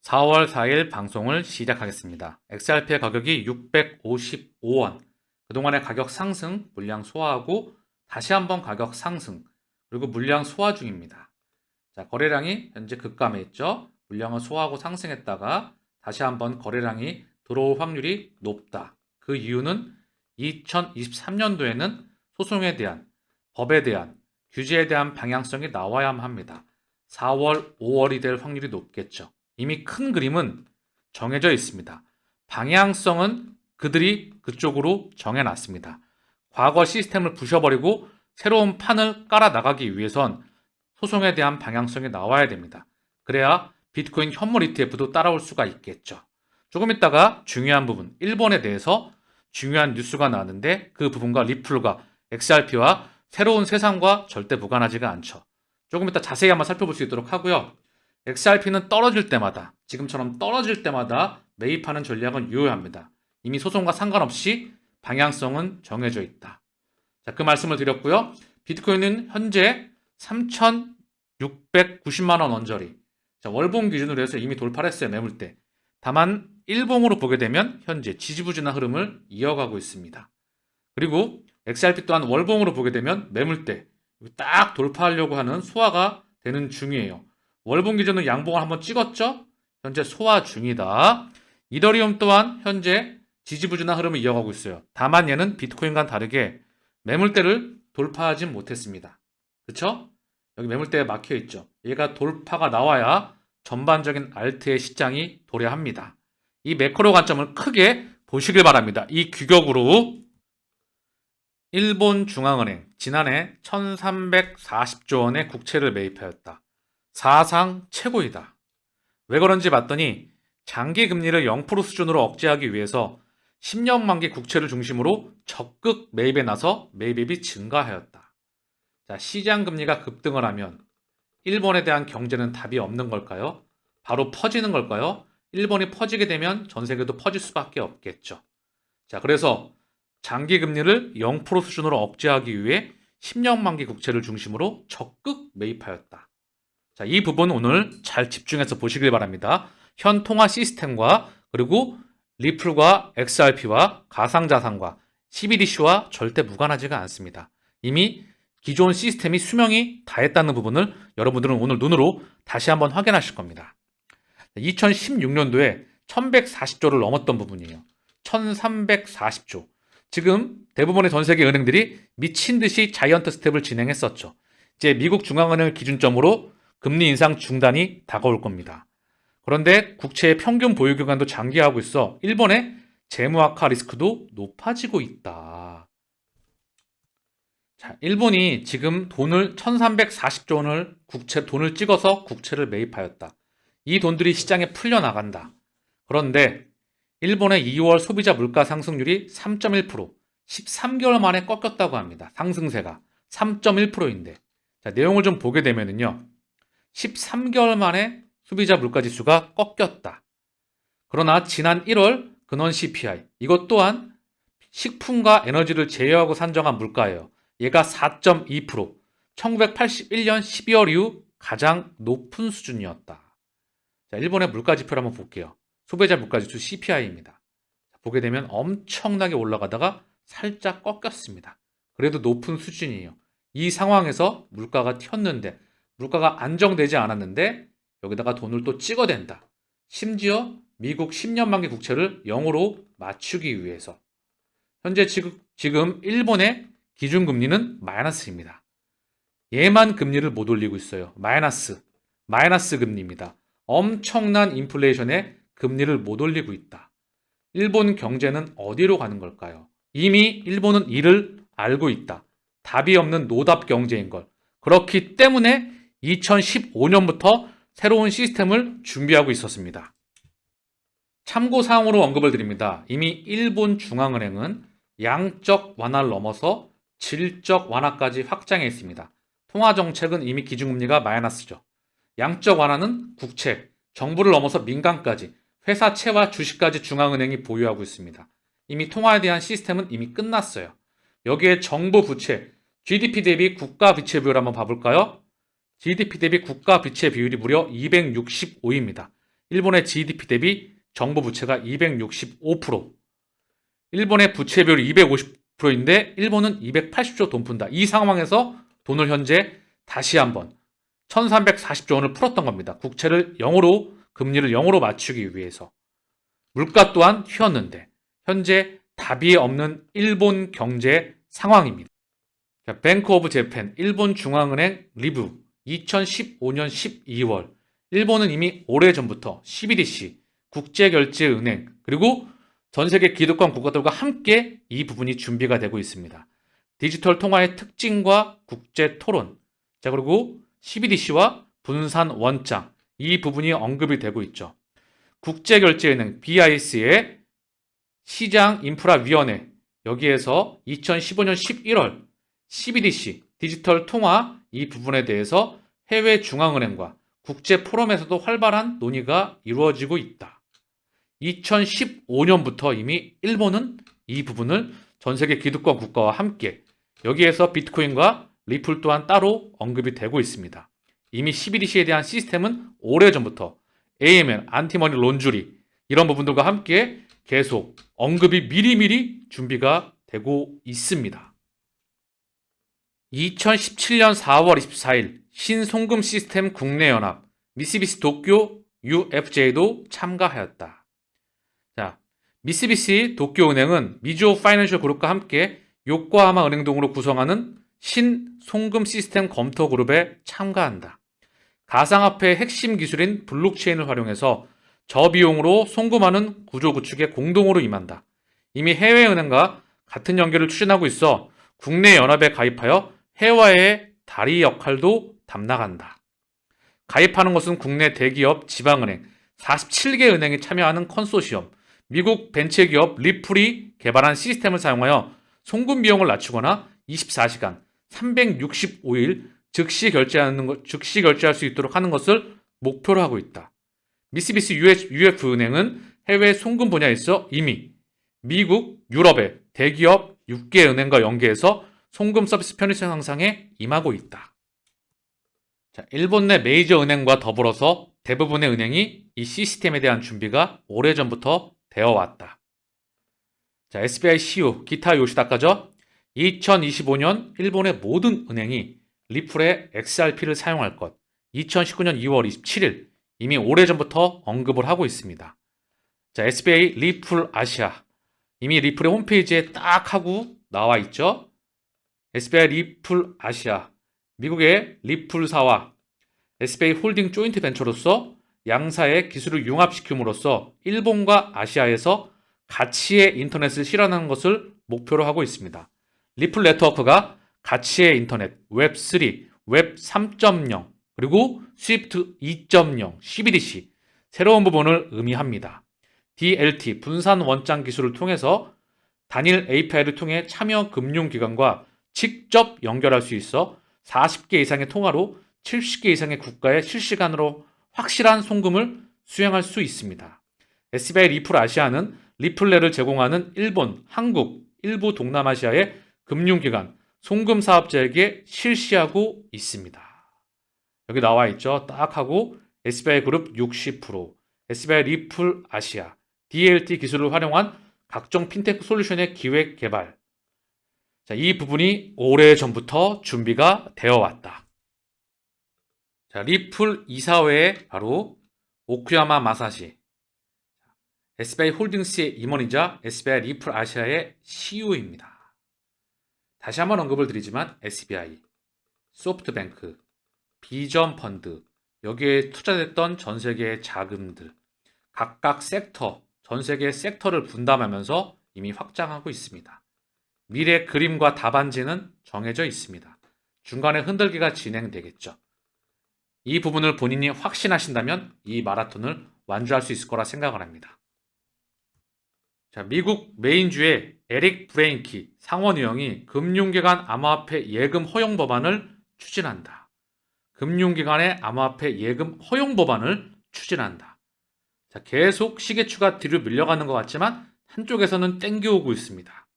4월 4일 방송을 시작하겠습니다. XRP의 가격이 655원. 그동안의 가격 상승, 물량 소화하고 다시 한번 가격 상승, 그리고 물량 소화 중입니다. 자, 거래량이 현재 급감해 있죠. 물량을 소화하고 상승했다가 다시 한번 거래량이 들어올 확률이 높다. 그 이유는 2023년도에는 소송에 대한, 법에 대한, 규제에 대한 방향성이 나와야만 합니다. 4월, 5월이 될 확률이 높겠죠. 이미 큰 그림은 정해져 있습니다. 방향성은 그들이 그쪽으로 정해놨습니다. 과거 시스템을 부셔버리고 새로운 판을 깔아 나가기 위해선 소송에 대한 방향성이 나와야 됩니다. 그래야 비트코인 현물 ETF도 따라올 수가 있겠죠. 조금 있다가 중요한 부분, 일본에 대해서 중요한 뉴스가 나왔는데 그 부분과 리플과 XRP와 새로운 세상과 절대 무관하지가 않죠. 조금 이따 자세히 한번 살펴볼 수 있도록 하고요. XRP는 떨어질 때마다, 지금처럼 떨어질 때마다 매입하는 전략은 유효합니다. 이미 소송과 상관없이 방향성은 정해져 있다. 자, 그 말씀을 드렸고요. 비트코인은 현재 3,690만 원 언저리. 자, 월봉 기준으로 해서 이미 돌파를 했어요, 매물대. 다만 일봉으로 보게 되면 현재 지지부진한 흐름을 이어가고 있습니다. 그리고 XRP 또한 월봉으로 보게 되면 매물대 딱 돌파하려고 하는 소화가 되는 중이에요. 월봉 기준으로 양봉을 한번 찍었죠? 현재 소화 중이다. 이더리움 또한 현재 지지부진한 흐름을 이어가고 있어요. 다만 얘는 비트코인과는 다르게 매물대를 돌파하지 못했습니다. 그쵸? 여기 매물대에 막혀 있죠. 얘가 돌파가 나와야 전반적인 알트의 시장이 도래합니다. 이 매크로 관점을 크게 보시길 바랍니다. 이 규격으로 일본 중앙은행 지난해 1340조 원의 국채를 매입하였다. 사상 최고이다. 왜 그런지 봤더니 장기 금리를 0% 수준으로 억제하기 위해서 10년 만기 국채를 중심으로 적극 매입에 나서 매입이 증가하였다. 자, 시장 금리가 급등을 하면 일본에 대한 경제는 답이 없는 걸까요? 바로 퍼지는 걸까요? 일본이 퍼지게 되면 전 세계도 퍼질 수밖에 없겠죠. 자, 그래서 장기 금리를 0% 수준으로 억제하기 위해 10년 만기 국채를 중심으로 적극 매입하였다. 자, 이 부분 오늘 잘 집중해서 보시길 바랍니다. 현 통화 시스템과 그리고 리플과 XRP와 가상자산과 CBDC와 절대 무관하지가 않습니다. 이미 기존 시스템이 수명이 다했다는 부분을 여러분들은 오늘 눈으로 다시 한번 확인하실 겁니다. 2016년도에 1140조를 넘었던 부분이에요. 1340조. 지금 대부분의 전 세계 은행들이 미친 듯이 자이언트 스텝을 진행했었죠. 이제 미국 중앙은행을 기준점으로 금리 인상 중단이 다가올 겁니다. 그런데 국채의 평균 보유 기간도 장기화하고 있어 일본의 재무 악화 리스크도 높아지고 있다. 자, 일본이 지금 돈을 1340조 원을 돈을 찍어서 국채를 매입하였다. 이 돈들이 시장에 풀려나간다. 그런데 일본의 2월 소비자 물가 상승률이 3.1%, 13개월 만에 꺾였다고 합니다. 상승세가 3.1%인데. 자, 내용을 좀 보게 되면은요. 13개월 만에 소비자 물가 지수가 꺾였다. 그러나 지난 1월 근원 CPI, 이것 또한 식품과 에너지를 제외하고 산정한 물가예요. 얘가 4.2%, 1981년 12월 이후 가장 높은 수준이었다. 자, 일본의 물가 지표를 한번 볼게요. 소비자 물가 지수 CPI입니다. 보게 되면 엄청나게 올라가다가 살짝 꺾였습니다. 그래도 높은 수준이에요. 이 상황에서 물가가 튀었는데 물가가 안정되지 않았는데 여기다가 돈을 또 찍어댄다. 심지어 미국 10년 만기 국채를 0으로 맞추기 위해서. 현재 지금 일본의 기준금리는 마이너스입니다. 얘만 금리를 못 올리고 있어요. 마이너스 금리입니다. 엄청난 인플레이션에 금리를 못 올리고 있다. 일본 경제는 어디로 가는 걸까요? 이미 일본은 이를 알고 있다. 답이 없는 노답 경제인 걸. 그렇기 때문에 2015년부터 새로운 시스템을 준비하고 있었습니다. 참고사항으로 언급을 드립니다. 이미 일본 중앙은행은 양적 완화를 넘어서 질적 완화까지 확장해 있습니다. 통화정책은 이미 기준금리가 마이너스죠. 양적 완화는 국채, 정부를 넘어서 민간까지, 회사채와 주식까지 중앙은행이 보유하고 있습니다. 이미 통화에 대한 시스템은 이미 끝났어요. 여기에 정부 부채, GDP 대비 국가 부채 비율 한번 봐볼까요? GDP 대비 국가 부채 비율이 무려 265입니다. 일본의 GDP 대비 정부 부채가 265%, 일본의 부채 비율이 250%인데 일본은 280조 돈 푼다. 이 상황에서 돈을 현재 다시 한번 1340조 원을 풀었던 겁니다. 국채를 0으로, 금리를 0으로 맞추기 위해서. 물가 또한 휘었는데 현재 답이 없는 일본 경제 상황입니다. 뱅크 오브 재팬, 일본 중앙은행 리뷰 2015년 12월. 일본은 이미 오래전부터 CBDC, 국제결제은행, 그리고 전세계 기득권 국가들과 함께 이 부분이 준비가 되고 있습니다. 디지털 통화의 특징과 국제 토론, 자 그리고 CBDC와 분산 원장, 이 부분이 언급이 되고 있죠. 국제결제은행 BIS의 시장인프라위원회, 여기에서 2015년 11월 CBDC, 디지털 통화 이 부분에 대해서 해외 중앙은행과 국제 포럼에서도 활발한 논의가 이루어지고 있다. 2015년부터 이미 일본은 이 부분을 전 세계 기득권 국가와 함께, 여기에서 비트코인과 리플 또한 따로 언급이 되고 있습니다. 이미 CBDC에 대한 시스템은 오래전부터 AML, 안티머니 론주리 이런 부분들과 함께 계속 언급이 미리미리 준비가 되고 있습니다. 2017년 4월 24일 신송금 시스템 국내연합 미쓰비시 도쿄 UFJ도 참가하였다. 자, 미쓰비시 도쿄은행은 미즈호 파이낸셜 그룹과 함께 요코하마 은행 등으로 구성하는 신송금 시스템 검토 그룹에 참가한다. 가상화폐의 핵심 기술인 블록체인을 활용해서 저비용으로 송금하는 구조 구축에 공동으로 임한다. 이미 해외은행과 같은 연계를 추진하고 있어 국내 연합에 가입하여 해외의 다리 역할도 담당한다. 가입하는 것은 국내 대기업, 지방은행, 47개 은행이 참여하는 컨소시엄, 미국 벤처기업 리플이 개발한 시스템을 사용하여 송금 비용을 낮추거나 24시간, 365일 즉시 결제할 수 있도록 하는 것을 목표로 하고 있다. 미쓰비시 UF은행은 해외 송금 분야에서 이미 미국, 유럽의 대기업 6개 은행과 연계해서 송금 서비스 편의성 향상에 임하고 있다. 자, 일본 내 메이저 은행과 더불어서 대부분의 은행이 이 시스템에 대한 준비가 오래전부터 되어 왔다. 자, SBI CEO 기타 요시다카죠. 2025년 일본의 모든 은행이 리플의 XRP를 사용할 것. 2019년 2월 27일 이미 오래전부터 언급을 하고 있습니다. 자, SBI 리플 아시아. 이미 리플의 홈페이지에 딱 하고 나와 있죠. SBI 리플 아시아. 미국의 리플사와 SBI 홀딩 조인트 벤처로서 양사의 기술을 융합시킴으로써 일본과 아시아에서 가치의 인터넷을 실현하는 것을 목표로 하고 있습니다. 리플 네트워크가 가치의 인터넷, 웹3, 웹 3.0, 그리고 스위프트 2.0, CBDC, 새로운 부분을 의미합니다. DLT, 분산 원장 기술을 통해서 단일 API를 통해 참여 금융기관과 직접 연결할 수 있어 40개 이상의 통화로 70개 이상의 국가에 실시간으로 확실한 송금을 수행할 수 있습니다. SBI 리플 아시아는 리플렛을 제공하는 일본, 한국, 일부 동남아시아의 금융기관, 송금 사업자에게 실시하고 있습니다. 여기 나와 있죠. 딱 하고 SBI 그룹 60%, SBI 리플 아시아, DLT 기술을 활용한 각종 핀테크 솔루션의 기획 개발. 자, 이 부분이 오래전부터 준비가 되어 왔다. 자, 리플 이사회의 바로 오쿠야마 마사시, SBI 홀딩스의 임원이자 SBI 리플 아시아의 CEO입니다. 다시 한번 언급을 드리지만 SBI, 소프트뱅크, 비전펀드, 여기에 투자됐던 전 세계의 자금들, 각각 섹터, 전 세계의 섹터를 분담하면서 이미 확장하고 있습니다. 미래 그림과 답안지는 정해져 있습니다. 중간에 흔들기가 진행되겠죠. 이 부분을 본인이 확신하신다면 이 마라톤을 완주할 수 있을 거라 생각을 합니다. 자, 미국 메인주의 에릭 브레인키 상원의원이 금융기관 암호화폐 예금 허용 법안을 추진한다. 금융기관의 암호화폐 예금 허용 법안을 추진한다. 자, 계속 시계추가 뒤로 밀려가는 것 같지만 한쪽에서는 땡겨오고 있습니다.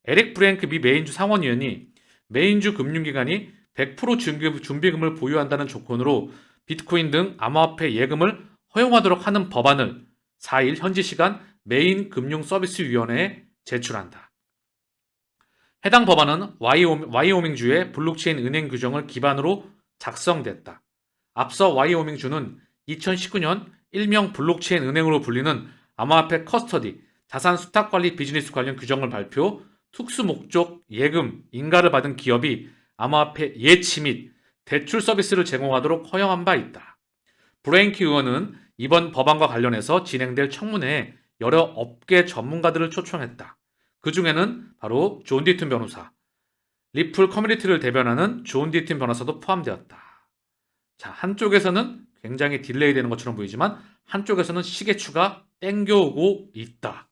에릭 브레인크 미 메인주 상원의원이 메인주 금융기관이 100% 준비금을 보유한다는 조건으로 비트코인 등 암호화폐 예금을 허용하도록 하는 법안을 4일 현지 시간 메인금융서비스위원회에 제출한다. 해당 법안은 와이오밍주의 블록체인 은행 규정을 기반으로 작성됐다. 앞서 와이오밍주는 2019년 일명 블록체인 은행으로 불리는 암호화폐 커스터디, 자산 수탁 관리 비즈니스 관련 규정을 발표, 특수 목적 예금, 인가를 받은 기업이 암호화폐 예치 및 대출 서비스를 제공하도록 허용한 바 있다. 브레인키 의원은 이번 법안과 관련해서 진행될 청문회에 여러 업계 전문가들을 초청했다. 그 중에는 바로 존 디튼 변호사, 리플 커뮤니티를 대변하는 존 디튼 변호사도 포함되었다. 자, 한쪽에서는 굉장히 딜레이 되는 것처럼 보이지만 한쪽에서는 시계추가 땡겨오고 있다.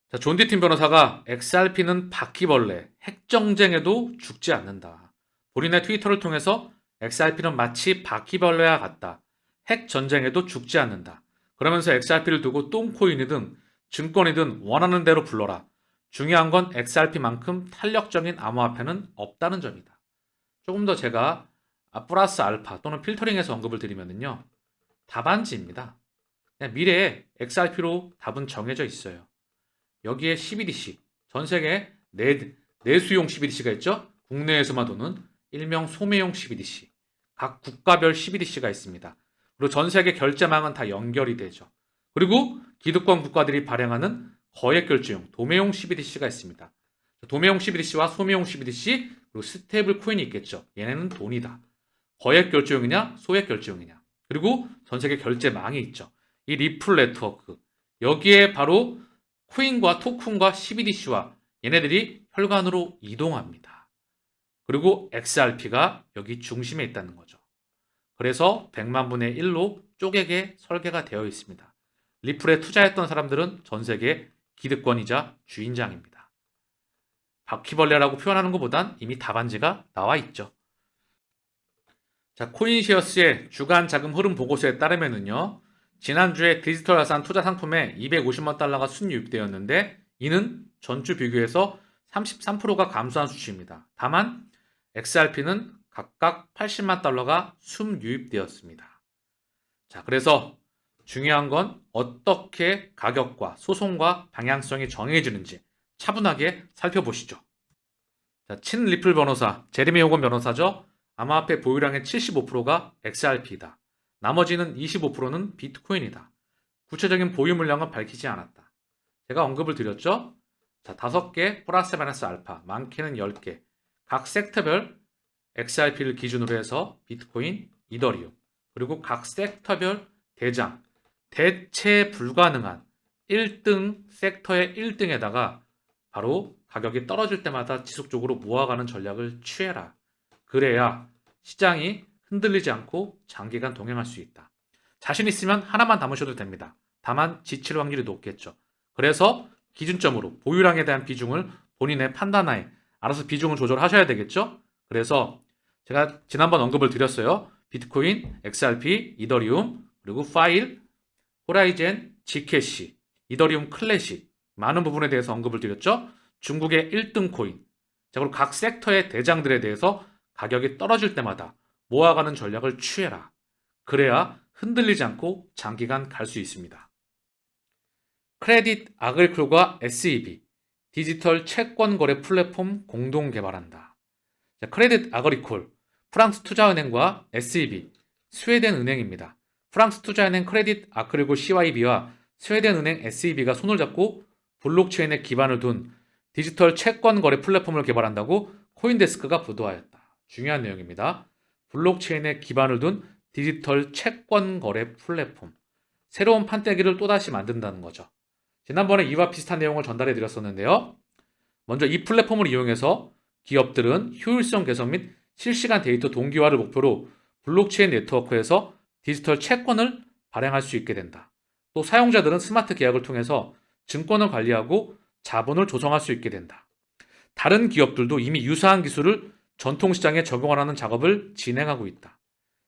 자, 존 디튼 변호사가 XRP는 바퀴벌레, 핵정쟁에도 죽지 않는다. 본인의 트위터를 통해서 XRP는 마치 바퀴벌레와 같다. 핵전쟁에도 죽지 않는다. 그러면서 XRP를 두고 똥코인이든 증권이든 원하는 대로 불러라. 중요한 건 XRP만큼 탄력적인 암호화폐는 없다는 점이다. 조금 더 제가 플러스 알파 또는 필터링해서 언급을 드리면요. 답안지입니다. 그냥 미래에 XRP로 답은 정해져 있어요. 여기에 CBDC, 전 세계 내수용 CBDC가 있죠? 국내에서만 도는 일명 소매용 CBDC, 각 국가별 CBDC가 있습니다. 그리고 전 세계 결제망은 다 연결이 되죠. 그리고 기득권 국가들이 발행하는 거액결제용, 도매용 CBDC가 있습니다. 도매용 CBDC와 소매용 CBDC, 그리고 스테이블 코인이 있겠죠. 얘네는 돈이다. 거액결제용이냐, 소액결제용이냐. 그리고 전 세계 결제망이 있죠. 이 리플 네트워크, 여기에 바로 코인과 토큰과 CBDC와 얘네들이 혈관으로 이동합니다. 그리고 XRP가 여기 중심에 있다는 거죠. 그래서 100만 분의 1로 쪼개게 설계가 되어 있습니다. 리플에 투자했던 사람들은 전 세계 기득권이자 주인장입니다. 바퀴벌레라고 표현하는 것보단 이미 답안지가 나와 있죠. 자, 코인시어스의 주간 자금 흐름 보고서에 따르면요. 지난주에 디지털 자산 투자 상품에 250만 달러가 순유입되었는데 이는 전주 비교해서 33%가 감소한 수치입니다. 다만 XRP는 각각 80만 달러가 순유입되었습니다. 자, 그래서 중요한 건 어떻게 가격과 소송과 방향성이 정해지는지 차분하게 살펴보시죠. 자, 친 리플 변호사, 제레미 호건 변호사죠. 암호화폐 보유량의 75%가 XRP이다. 나머지는 25%는 비트코인이다. 구체적인 보유 물량은 밝히지 않았다. 제가 언급을 드렸죠. 자, 5개 플러스 마이너스 알파, 많게는 10개. 각 섹터별 XRP를 기준으로 해서 비트코인, 이더리움, 그리고 각 섹터별 대장, 대체 불가능한 1등 섹터의 1등에다가 바로 가격이 떨어질 때마다 지속적으로 모아가는 전략을 취해라. 그래야 시장이 흔들리지 않고 장기간 동행할 수 있다. 자신 있으면 하나만 담으셔도 됩니다. 다만 지칠 확률이 높겠죠. 그래서 기준점으로 보유량에 대한 비중을 본인의 판단하에 알아서 비중을 조절하셔야 되겠죠. 그래서 제가 지난번 언급을 드렸어요. 비트코인, XRP, 이더리움, 그리고 파일, 호라이젠, 지캐시, 이더리움 클래식 많은 부분에 대해서 언급을 드렸죠. 중국의 1등 코인. 자, 그리고 각 섹터의 대장들에 대해서 가격이 떨어질 때마다 모아가는 전략을 취해라. 그래야 흔들리지 않고 장기간 갈 수 있습니다. 크레딧 아그리콜과 SEB, 디지털 채권 거래 플랫폼 공동 개발한다. 자, 크레딧 아그리콜, 프랑스 투자은행과 SEB, 스웨덴 은행입니다. 프랑스 투자은행 크레딧 아그리콜 CYB와 스웨덴 은행 SEB가 손을 잡고 블록체인에 기반을 둔 디지털 채권 거래 플랫폼을 개발한다고 코인데스크가 보도하였다. 중요한 내용입니다. 블록체인에 기반을 둔 디지털 채권 거래 플랫폼. 새로운 판때기를 또다시 만든다는 거죠. 지난번에 이와 비슷한 내용을 전달해 드렸었는데요. 먼저 이 플랫폼을 이용해서 기업들은 효율성 개선 및 실시간 데이터 동기화를 목표로 블록체인 네트워크에서 디지털 채권을 발행할 수 있게 된다. 또 사용자들은 스마트 계약을 통해서 증권을 관리하고 자본을 조성할 수 있게 된다. 다른 기업들도 이미 유사한 기술을 전통시장에 적용하는 작업을 진행하고 있다.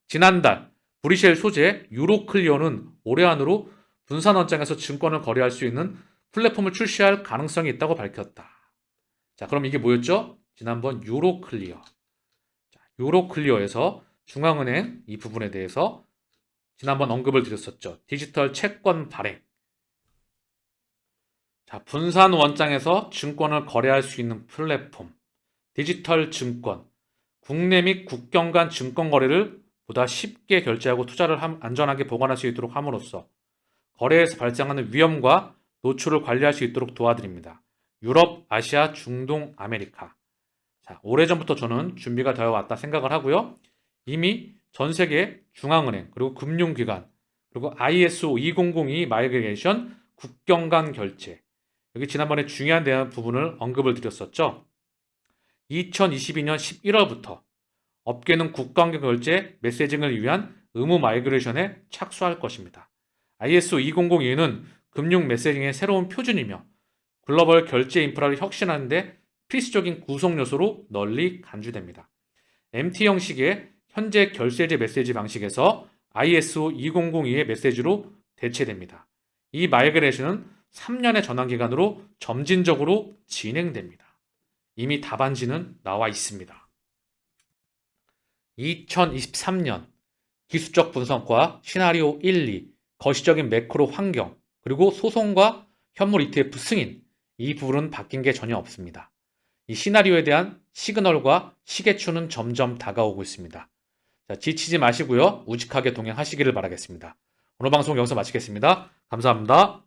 지난달 브리셀 소재 유로클리어는 올해 안으로 분산원장에서 증권을 거래할 수 있는 플랫폼을 출시할 가능성이 있다고 밝혔다. 자, 그럼 이게 뭐였죠? 지난번 유로클리어. 자, 유로클리어에서 중앙은행 이 부분에 대해서 지난번 언급을 드렸었죠. 디지털 채권 발행. 자, 분산 원장에서 증권을 거래할 수 있는 플랫폼. 디지털 증권. 국내 및 국경 간 증권 거래를 보다 쉽게 결제하고 투자를 안전하게 보관할 수 있도록 함으로써 거래에서 발생하는 위험과 노출을 관리할 수 있도록 도와드립니다. 유럽, 아시아, 중동, 아메리카. 자, 오래전부터 저는 준비가 되어 왔다 생각을 하고요. 이미 전 세계 중앙은행, 그리고 금융기관, 그리고 ISO 2002 마이그레이션 국경 간 결제. 여기 지난번에 중요한 대한 부분을 언급을 드렸었죠. 2022년 11월부터 업계는 국경 간 결제 메시징을 위한 의무 마이그레이션에 착수할 것입니다. ISO 2002는 금융 메시징의 새로운 표준이며 글로벌 결제 인프라를 혁신하는 데 필수적인 구성 요소로 널리 간주됩니다. MT 형식의 현재 결제제 메시지 방식에서 ISO 2002의 메시지로 대체됩니다. 이 마이그레이션은 3년의 전환 기간으로 점진적으로 진행됩니다. 이미 답안지는 나와 있습니다. 2023년 기술적 분석과 시나리오 1, 2, 거시적인 매크로 환경, 그리고 소송과 현물 ETF 승인, 이 부분은 바뀐 게 전혀 없습니다. 이 시나리오에 대한 시그널과 시계추는 점점 다가오고 있습니다. 자, 지치지 마시고요. 우직하게 동행하시기를 바라겠습니다. 오늘 방송 여기서 마치겠습니다. 감사합니다.